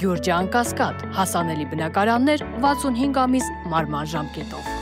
Գյուրջան Կասկադ, հասանելի բնակարաններ 65 ամիս մարման ժամկետով։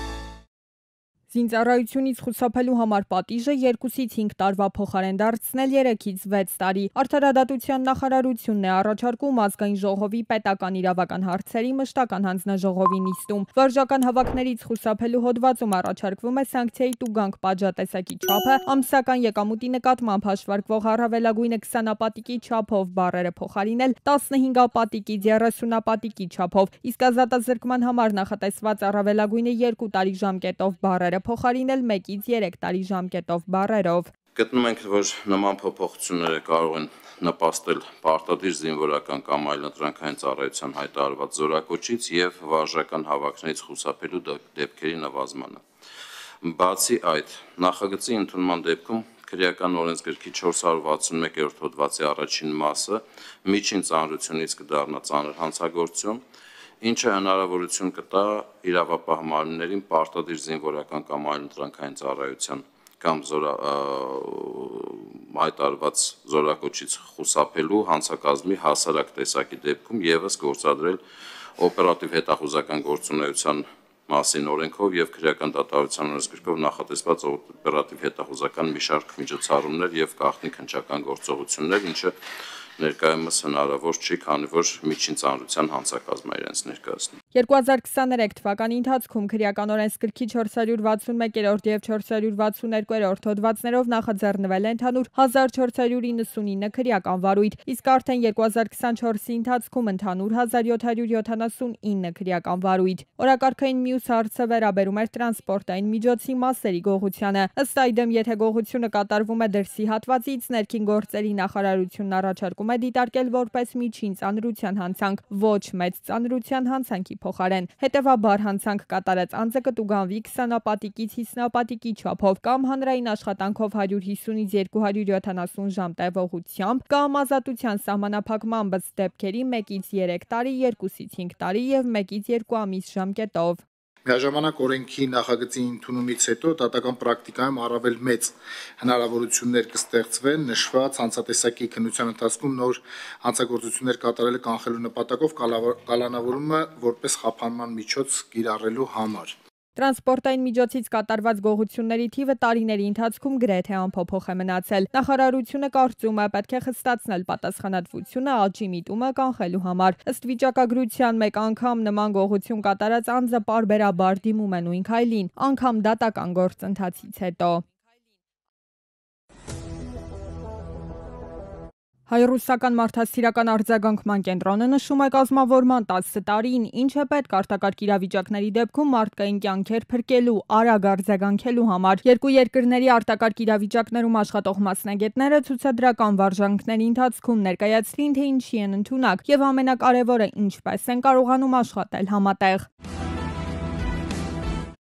Զինծառայությունից խուսափելու համար պատիժը 2-ից 5 տարվա փոխարեն դարձնել 3-ից 6 տարի։ Արդարադատության նախարարությունն է առաջարկում ազգային ժողովի պետական իրավական հարցերի մշտական հանձնաժողովի նիստում։ Վարժական հավաքներից խուսափելու հոդվածում առաջարկվում է սանկցիայի տուգանք պատժատեսակի չափը ամսական եկամուտի նկատմամբ հաշվարկվող առավելագույնը 20 չափով բառերը փոխարինել 15 ապատիկից 30 ապատիկի չափով, իսկ ազատազրկման համար նախատեսված առավելագույնը 2 տարի ժամկետով բառերը փոխարինել 1-ից 3 տարի ժամկետով բառերով։ Գտնում ենք, որ նման փոփոխությունները կարող են նպաստել պարտադիր զինվորական կամ այլընտրանքային ծառայության հայտարարված զորակոչից եւ վարժական հավաքներից խուսափելու դեպքերի նվազմանը։ Բացի այդ, նախագծի ընդունման դեպքում քրեական օրենսգրքի 461-րդ հոդվածի առաջին մասը միջին ծանրությունից կդառնա ծանր հանցագործություն, ինչը հնարավորություն կտա իրավապահ մարմիններին պարտադիր զինվորական կամ այլընտրանքային ծառայության կամ հայտարարված զորակոչից խուսափելու հանցակազմի հասարակ տեսակի դեպքում եւս գործադրել օպերատիվ հետախուզական գործունեության մասին օրենքով եւ քրեական դատարանության օրենսգրքով նախատեսված օպերատիվ հետախուզական մի շարք միջոցառումներ եւ գաղտնի քննչական գործողություններ, ինչը ներկայումս հնարավոր չի, քանի որ միջին ծանրության հանցակազմը իրենց ներկայացնում։ 2023 թվականի ընթացքում քրեական օրենսգրքի 461-րդ եւ 462-րդ հոդվածներով նախաձեռնվել է ընդհանուր 1499 քրեական վարույթ, իսկ արդեն 2024-ի ընթացքում ընդհանուր 1779 քրեական վարույթ։ Օրակարգային մյուս հարցը վերաբերում էր տրանսպորտային միջոցի մասերի գողությանը։ Ըստ այդմ, եթե գողությունը կատարվում է դրսի հատվածից, ներքին գործերի նախարարությունն առաջարկում է դիտարկել որպես միջին ծանրության հանցանք, ոչ մեծ ծանրության հանցանքի փոխարեն։ Հետևաբար հանցանք կատարած անձը կտուգանվի 20 ապատիկից 50 ապատիկի չափով կամ հանրային աշխատանքով 150-ից 270 ժամ տևողությամբ կամ ազատության սահմանափակման ըստ դեպքերի 1-ից 3 տարի, 2-ից 5 տարի եւ 1-ից 2 ամիս ժամկետով։ Միաժամանակ օրենքի նախագծի ընդունումից հետո դատական պրակտիկայում առավել մեծ հնարավորություններ կստեղծվեն նշված հանցատեսակի քննության ընթացքում նոր հանցագործություններ կատարելը կանխելու նպատակով կալանավորումը որպես խափանման միջոց կիրառելու համար։ Տրանսպորտային միջոցից կատարված գողությունների թիվը տարիների ընթացքում գրեթե անփոփոխ է մնացել։ Նախարարությունը կարծում է, պետք է խստացնել պատասխանատվությունը աճի միտումը կանխելու համար։ Ըստ վիճակագրության մեկ անգամ նման գողություն կատարած անձը պարբերաբար դիմում է նույն քայլին, անգամ դատական գործընթացից հետո։ Հայ-ռուսական մարդասիրական արձագանքման կենտրոնը նշում է կազմավորման 10 տարին, ինչը պետք արտակարգ իրավիճակների դեպքում մարդկային կյանքեր փրկելու, արագ արձագանքելու համար։ Երկու երկրների արտակարգ իրավիճակներում աշխատող մասնագետները ցուցադրական վարժանքների ընթացքում ներկայացրին, թե ինչի են ընդունակ եւ ամենակարևորը ինչպես են կարողանում աշխատել համատեղ։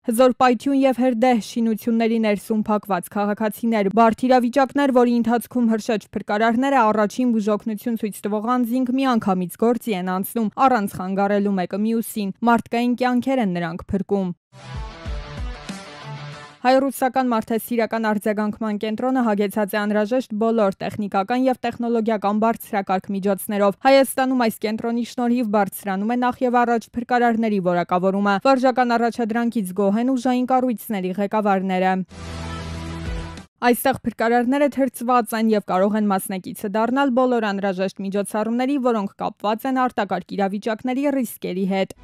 Հզոր պայթյուն եւ հրդեհ շինությունների ներսում փակված քաղաքացիներ, բարդ իրավիճակներ, որի ընթացքում հրշեջ փրկարարները առաջին բուժօգնություն ցույց տվող անձինք միանգամից գործի են անցնում, առանց խանգարելու մեկը մյուսին, մարդկային կյանքեր են նրանք փրկում։ Հայ-ռուսական մարդասիրական արձագանքման կենտրոնը հագեցած է անհրաժեշտ բոլոր տեխնիկական եւ տեխնոլոգիական բարձրակարգ միջոցներով։ Հայաստանում այս կենտրոնի շնորհիվ բարձրանում է նախ եւ առաջ փրկարարների որակավորումը։ Վարժական առաջադրանքից գոհ են ուժային կառույցների ղեկավարները։ Այստեղ փրկարարները թրծված են եւ կարող են մասնակիցը դառնալ բոլոր անհրաժեշտ միջոցառումների, որոնք կապված են արտակարգ իրավիճակների ռիսկերի հետ։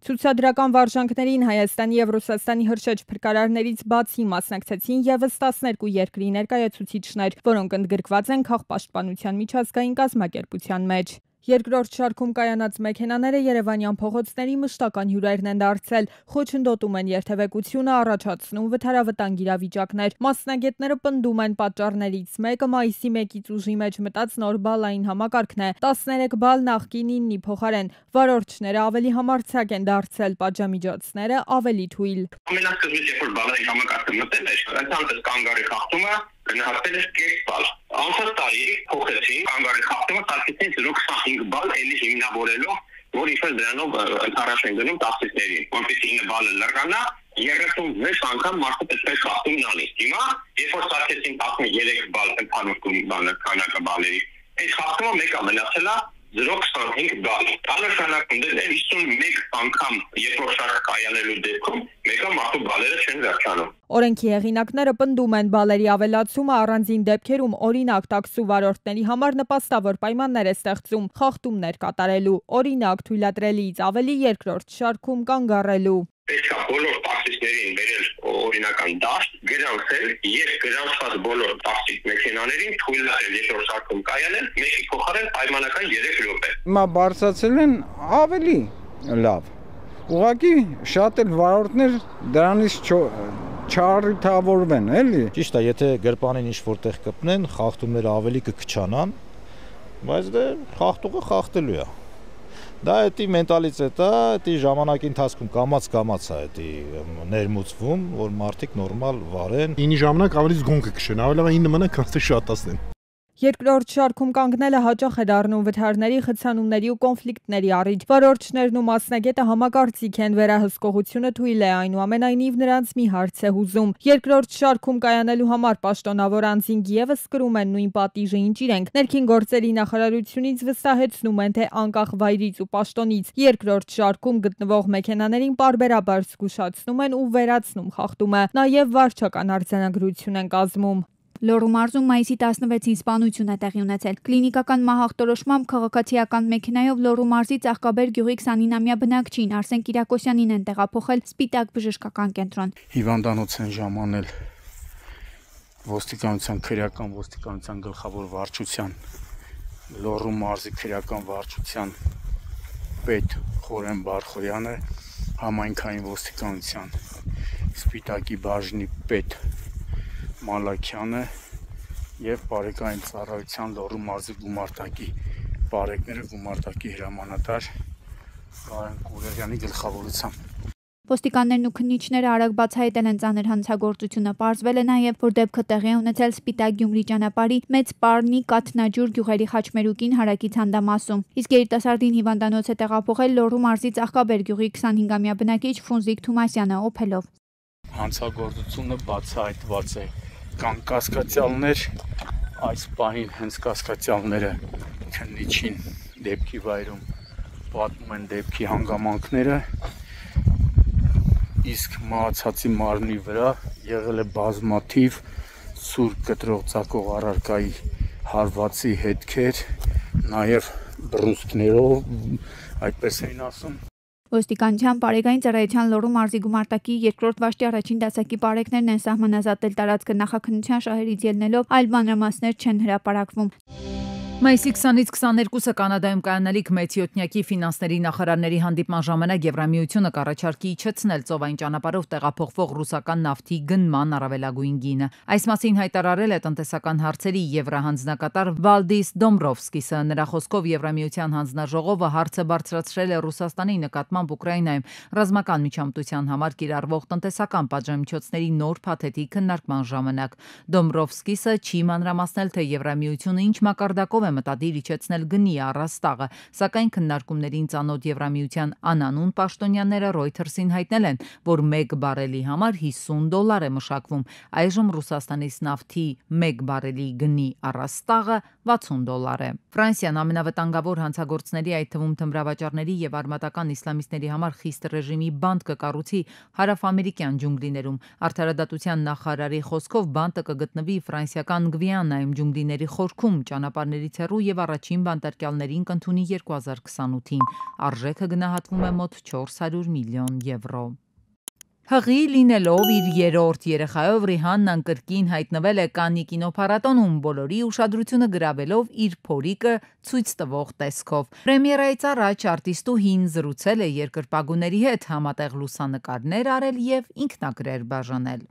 Ցուցադրական վարժանքներին Հայաստանի եւ Ռուսաստանի հրշեջ փրկարարներից բացի մասնակցեցին եւս 12 երկրի ներկայացուցիչներ, որոնք ընդգրկված են քաղաքապաշտպանության միջազգային կազմակերպության մեջ։ Երկրորդ շարքում կայանած մեքենաները երևանյան փողոցների մշտական հյուրերն են դարձել, խոչընդոտում են երթևեկությունը, առաջացնում վթարավտանգ իրավիճակներ։ Մասնագետները պնդում են պատճառներից մեկը մայիսի 1-ից ուժի մեջ մտած նոր բալային համակարգն է։ 13 բալ նախկին 9-ի փոխարեն։ Վարորդները ավելի համարձակ են դարձել, պատժամիջոցները ավելի թույլ։ Ամենասկզբից, երբ որ բալային համակարգը մտել էր, ընդհանրապես կանգարի խախտումը գնահատել էր կես բալ։ Անցած տարի փոխեցին կանգարի խախտումը, սարքեցին 0.25 բալ, էլի հիմնավորելով, որ իբր դրանով ընդառաջ են գնում տաքսիստներին, որպեսզի 9 բալը լրանա, 36 անգամ մարդը պետք է խախտումն անի։ Հիմա, երբ որ սարքեցին 13 բալ ընդհանուր քանակը բալերի, այս խախտումը հիմա մեկը մնացել է 0.25 բալ։ Դա նշանակում է 51 անգամ երկրորդ շարքը կայանելու դեպքում մեկը մարդու բալերը չեն վերջանում։ Օրենքի հեղինակները պնդում են բալերի ավելացումը առանձին դեպքերում օրինակ տաքսու վարորդների համար նպաստավոր պայմաններ է ստեղծում խախտումներ կատարելու, օրինակ թույլատրելիից ավելի երկրորդ շարքում կանգ առելու։ Պետք է բոլոր տաքսիստերին բերել օրինական դաշտ, գրանցել եւ գրանցված բոլոր տաքսիկ մեքենաներին թույլատրել երկրորդ շարքում կայանել, մեկի փոխարեն պայմանական 3 րոպե։ Հիմա բարձրացել են ավելի լավ։ Ուղղակի շատ էլ վարորդներ դրանից չառիթավորվեն, էլի։ Ճիշտ է, եթե գրպանին ինչ որտեղ կպնեն, խախտումները ավելի կքչանան, բայց դե խախտողը խախտելու է։ Դա էտի մենտալիտետ է, էտի ժամանակի ընթացքում կամաց է էտի ներմուծվում, որ մարդիկ նորմալ վարեն։ 9 ժամանակ ավելի զգոն կքշեն, ավելի 9 մնա քան շատացնեն։ Երկրորդ շարքում կանգնելը հաճախ է դառնում վթարների, խցանումների ու կոնֆլիկտների առիթ։ Վարորդներն ու մասնագետը համակարծիք են, վերահսկողությունը թույլ է, այնուամենայնիվ նրանց մի հարց է հուզում։ Երկրորդ շարքում կայանելու համար պաշտոնավոր անձինք ևս կրում են նույն պատիժը, ինչ իրենք։ Ներքին գործերի նախարարությունից վստահեցնում են, թե անկախ վայրից ու պաշտոնից երկրորդ շարքում գտնվող մեքենաներին պարբերաբար զգուշացնում են ու վերացնում խախտումը։ Նաև վարչական արձանագրություն են կազմում։ Լոռու մարզում մայիսի 16-ին սպանություն է տեղի ունեցել։ Կլինիկական մահախտորոշմամբ քաղաքացիական մեքենայով Լոռու մարզի Ծաղկաբեր գյուղի 29-ամյա բնակչին Արսեն Կիրակոսյանին են տեղափոխել Սպիտակ բժշկական կենտրոն։ Հիվանդանոց են ժամանել ոստիկանության քրեական ոստիկանության գլխավոր վարչության Լոռու մարզի քրեական վարչության պետ Խորեն Բարխոյանը, համայնքային ոստիկանության Սպիտակի բաժնի պետ Մալաքյանը եւ բարեկային ծառայության Լոռու մարզի գումարտակի բարեկները գումարտակի հրամանատար Կարեն Կուրերյանի գլխավորությամբ։ Ոստիկաններն ու քննիչները արագ բացահայտել են ծանր հանցագործությունը։ Պարզվել է նաև, որ դեպքը տեղի է ունեցել Սպիտակ Գյումրի ճանապարհի Մեծ Պարնի Կաթնաջուր գյուղերի խաչմերուկին հարակից հանդամասում։ Իսկ երիտասարդին հիվանդանոց է տեղափոխել Լոռու մարզի Ծաղկաբեր գյուղի 25-ամյա բնակիչ Ֆունզիկ Թումասյանը օփելով։ Հանցագործությունը բացահայտված է։ Կան կասկածյալներ, այս պահին հենց կասկածյալները քննիչին դեպքի վայրում պատմում են դեպքի հանգամանքները, իսկ մահացածի մարմնի վրա եղել է բազմաթիվ սուր կտրող ծակող առարկայի հարվածի հետքեր, նաև բռունցքներով, այդպես էին ասում։ Ոստիկանության բարեկային ծառայության Լոռու մարզի գումարտակի երկրորդ վաշտի առաջին դասակի բարեկներն են սահմանազատել տարածքը նախաքննության շահերից ելնելով, այլ մանրամասներ չեն հրապարակվում։ Մայիսի 20-ից 22-ը Կանադայում կայանալիք մեծ յոթնյակի ֆինանսների նախարարների հանդիպման ժամանակ Եվրամիությունը կառաջարկի իջեցնել ծովային ճանապարհով տեղափոխվող ռուսական նավթի գնման առավելագույն գինը։ Այս մասին հայտարարել է տնտեսական հարցերի Եվրահանձնակատար Վալդիս Դոմբրովսկիսը։ Նրա խոսքով Եվրամիության հանձնաժողովը հարցը բարձրացրել է Ռուսաստանի նկատմամբ Ուկրաինայում ռազմական միջամտության համար կիրառվող տնտեսական պատժամիջոցների նոր փաթեթի քննարկման ժամանակ։ Դոմբրովսկիսը չի մանրամասնել, թե Եվրամիությունը ինչ մակարդակով մտադիր իջեցնել գնի առաստաղը, սակայն քննարկումներին ծանոթ Եվրամիության անանուն պաշտոնյաները Reuters-ին հայտնել են, որ 1 բարելի համար $50 է մշակվում։ Այժմ Ռուսաստանից նավթի 1 բարելի գնի առաստաղը $60 է։ Ֆրանսիան ամենավտանգավոր հանցագործների, այդ թվում թմրավաճառների եւ արմատական իսլամիստների համար խիստ ռեժիմի բանտ կկառուցի հարավամերիկյան ջունգլիներում։ Արդարադատության նախարարի խոսքով բանտը կգտնվի ֆրանսիական Գվիանայում ջունգլիների խորքում ճանապարհներից հեռու եւ առաջին բանտարկյալներին կընդունի 2028-ին։ Արժեքը գնահատվում է մոտ 400 միլիոն եվրո։ Հղի լինելով իր երրորդ երեխայով Ռիհաննան կրկին հայտնվել է Կաննի կինոփառատոնում, բոլորի ուշադրությունը գրավելով իր փորիկը ցույց տվող տեսքով։ Պրեմիերայից առաջ արտիստուհին զրուցել է երկրպագուների հետ, համատեղ լուսանկարներ արել եւ ինքնագրեր բաժանել։